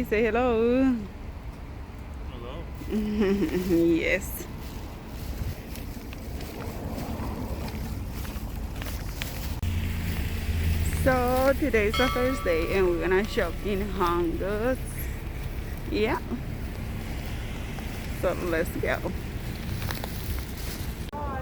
Daddy, say hello. Hello. Yes. So today's the first day and we're gonna shop in Homegoods. Yeah. So let's go. Our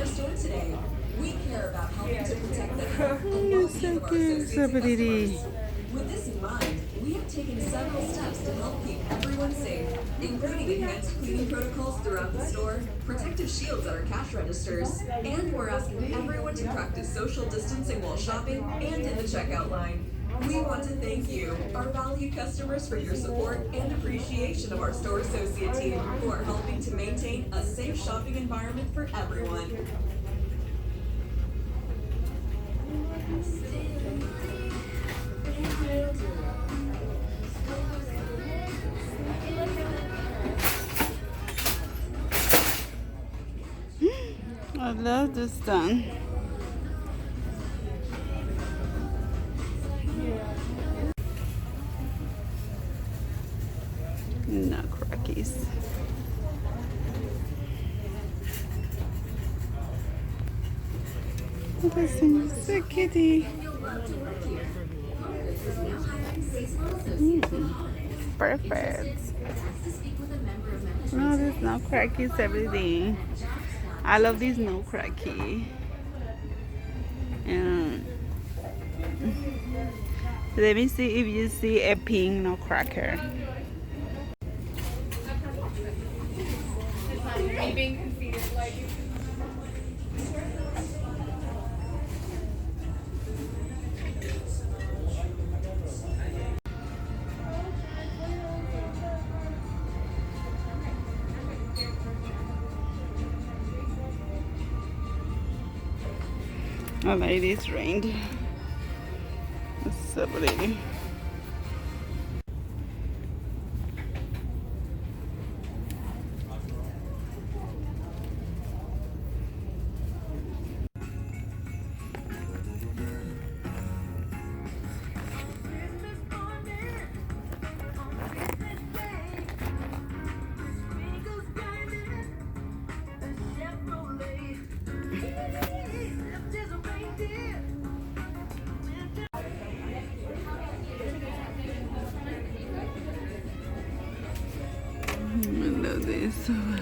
store today. We care about helping to protect the health and You're well-being so of our cute, associates so and pretty. customers. With this in mind, we have taken several steps to help keep everyone safe, including enhanced cleaning protocols throughout the store, protective shields at our cash registers, and we're asking everyone to practice social distancing while shopping and in the checkout line. We want to thank you, our valued customers, for your support and appreciation of our store associate team who are helping to maintain a safe shopping environment for everyone. I love this one. Nutcrackies. This is so kitty. Perfect. No, there's no crackies everything. I love this no cracky. And let me see if you see a pink no cracker. I like this rain. It's so pretty. I love this so much.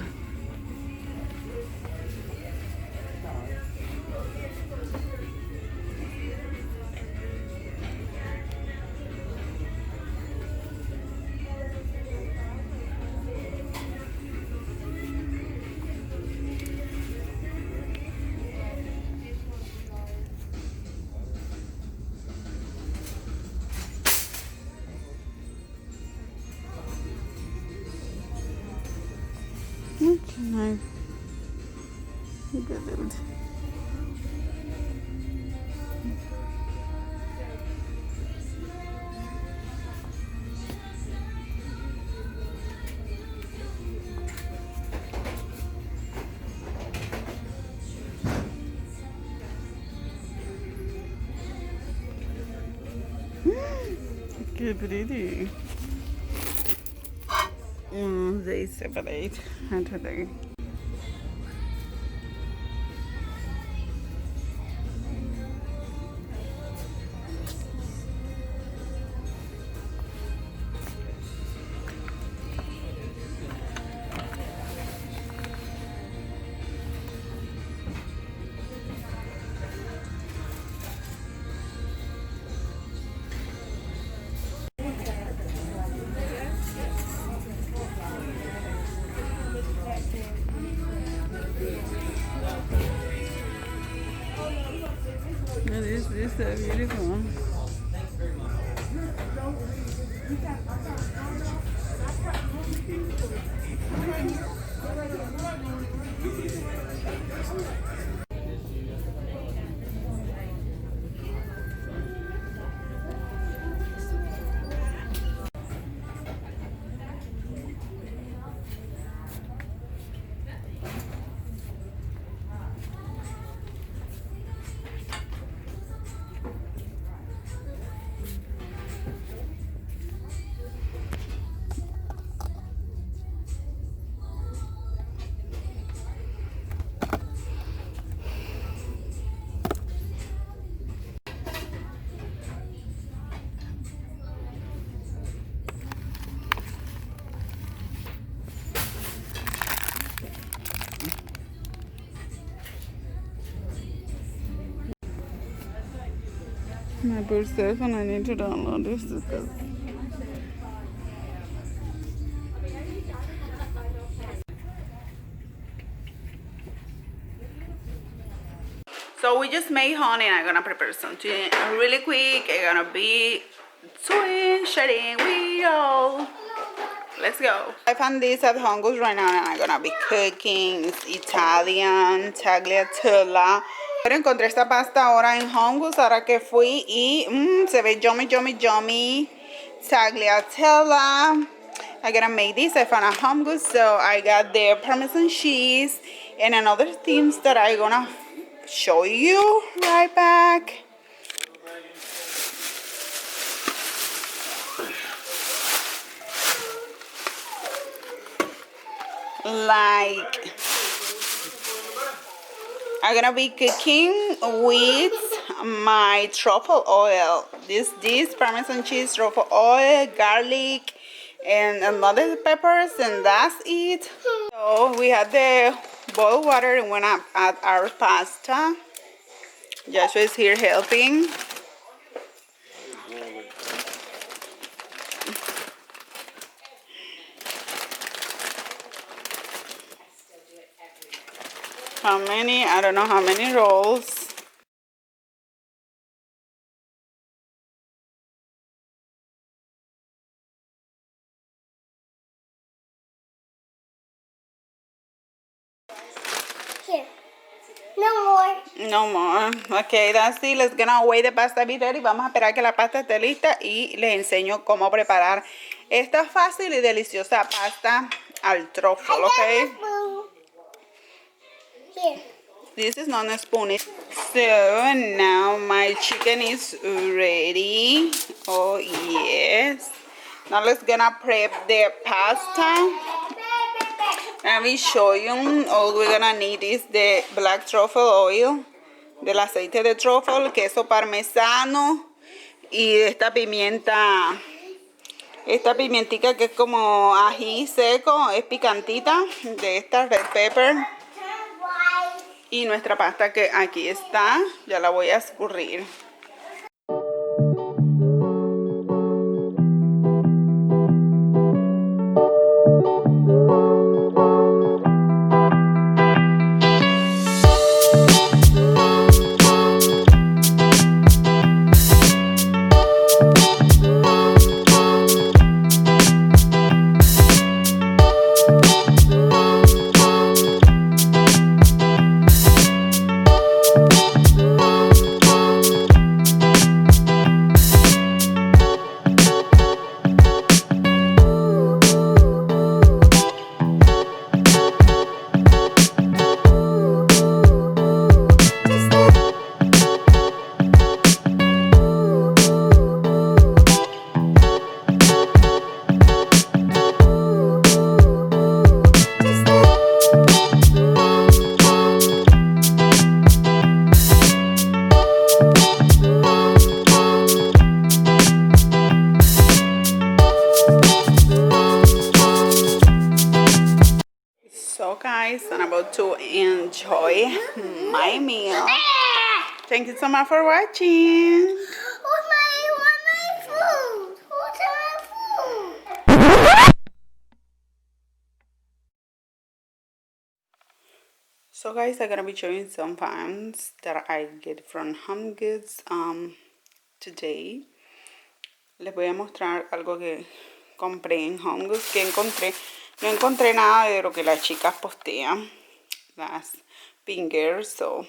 Much nice. Look at it. Qué pretty. They separate today. This is so beautiful. My bird says and I need to download this because so we just made honey and I'm gonna prepare something really quick. It's gonna be sharing with y'all. Let's go. I found this at Homegoods right now and I'm gonna be cooking. It's Italian tagliatella. Pero encontré esta pasta ahora en Homegoods ahora que fui y se ve yummy, yummy, yummy. Tagliatella. I'm gonna make this. I found at Homegoods, so I got the Parmesan cheese and another things that I'm gonna show you right back. Like, I'm gonna be cooking with my truffle oil. This Parmesan cheese, truffle oil, garlic, and another peppers, and that's it. So we had the boiled water and went up at our pasta. Joshua is here helping. How many? I don't know how many rolls. Here. No more. No more. Okay, that's it. Let's gonna wait the pasta be ready. Vamos a esperar que la pasta esté lista y les enseño cómo preparar esta fácil y deliciosa pasta al truffle, okay? Here. This is not a spoon. So now my chicken is ready. Oh yes. Now let's gonna prep the pasta. Let me show you. All we're gonna need is the black truffle oil, del aceite de truffle, queso parmesano y esta pimienta. Esta pimientica que es como ají seco, es picantita, de esta red pepper. Y nuestra pasta que aquí está, ya la voy a escurrir. So guys, I'm about to enjoy my meal. Thank you so much for watching. Who's my food? Who's my food? So guys, I'm gonna be showing some finds that I get from Homegoods today. Les voy a mostrar algo que compré en Homegoods, que encontré. No encontré nada de lo que las chicas postean, las fingers, so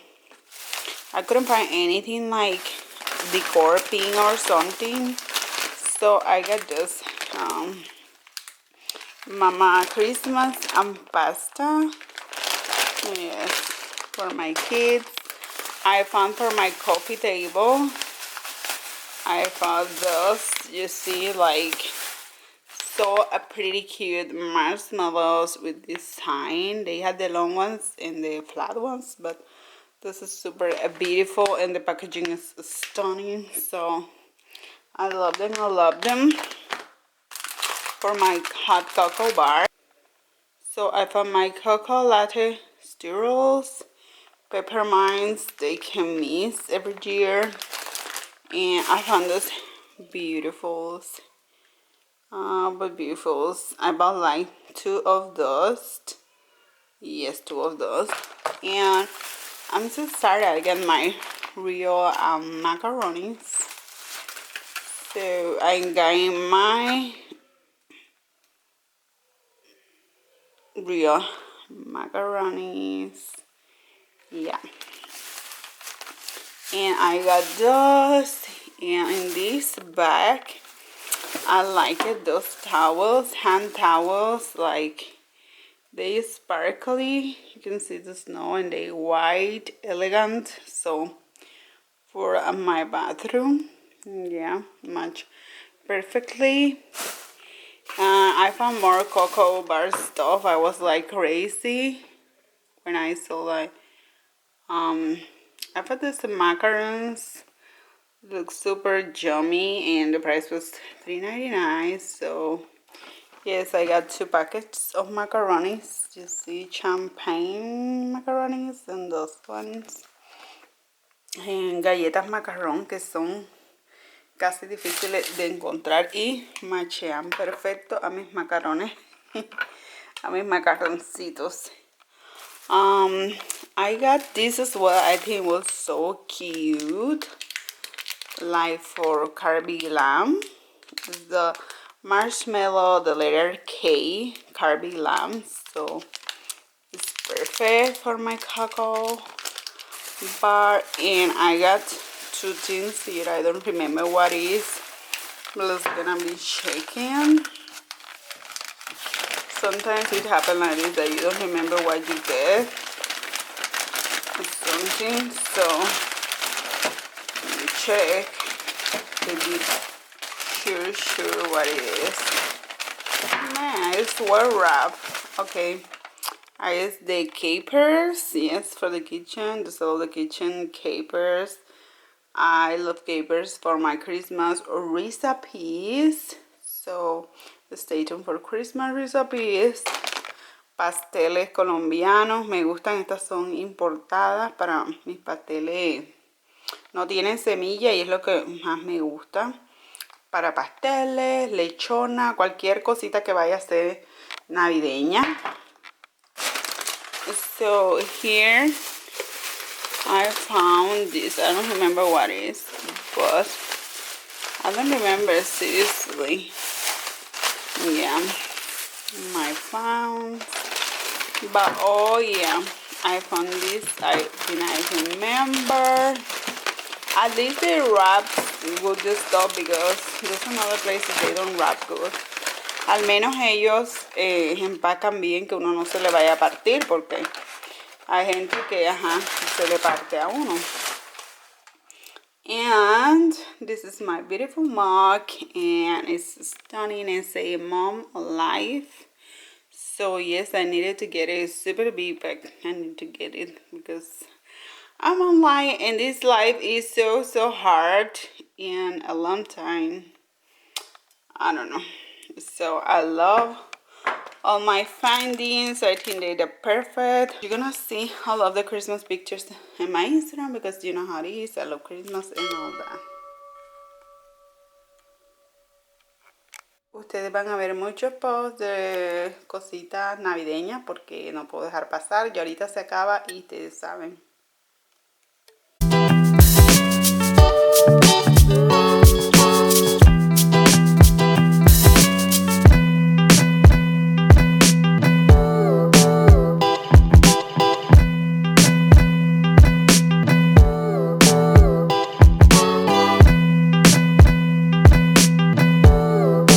I couldn't find anything like decor pin or something. So I got this Mama Christmas and pasta. Yes, for my kids. I found for my coffee table. I found this, you see, like so a pretty cute marshmallows with this sign. They had the long ones and the flat ones, but this is super beautiful and the packaging is stunning. So I love them. I love them. For my hot cocoa bar. So I found my cocoa latte stirrels, peppermints. They can miss every year. And I found this beautifuls. But beautifuls. I bought like 2 of those. Yes, 2 of those. And I'm so excited I get my real macaronis. So I got my real macaronis. Yeah. And I got those. And in this bag, I like it. Those towels, hand towels, like they sparkly. You can see the snow and they white, elegant. So for my bathroom, yeah, match perfectly. I found more cocoa bar stuff. I was like crazy when I saw like I thought this macarons look super yummy and the price was $3.99. So yes, I got 2 packets of macaronis. You see champagne macaronis and those ones. And galletas macarrón que son casi difíciles de encontrar y machean perfecto a mis macarones, a mis macarroncitos. I got this as well. I think it was so cute, like for Carby lamb. The marshmallow, the letter K, Carby lamb. So it's perfect for my cacao bar. And I got 2 things here. I don't remember what is, but it's gonna be shaking. Sometimes it happens like this that you don't remember what you get. Something. So let me check to be sure what it is. Man, it's well wrapped. Okay. I use the capers. Yes, for the kitchen. This is all the kitchen capers. I love capers for my Christmas recipes. So stay tuned for Christmas recipes. Pasteles colombianos. Me gustan. Estas son importadas para mis pasteles. No tienen semilla y es lo que más me gusta. Para pasteles, lechona, cualquier cosita que vaya a ser navideña. So here I found this. I don't remember what it is, but I don't remember seriously. Yeah, I found. But oh yeah, I found this. I remember. At least they wrap good stuff because there's some other places they don't wrap good. Al menos ellos empacan bien, que uno no se le vaya a partir, porque hay gente que se le parte a uno. And this is my beautiful mug, and it's stunning and say Mom Life. So yes, I needed to get it. It's super big, but I need to get it because I'm online and this life is so hard in a long time. I don't know. So I love all my findings. I think they're perfect. You're gonna see all of the Christmas pictures in my Instagram because you know how it is. I love Christmas and all that. Ustedes van a ver muchos posts de cositas navideñas porque no puedo dejar pasar. Y ahorita se acaba y ustedes saben.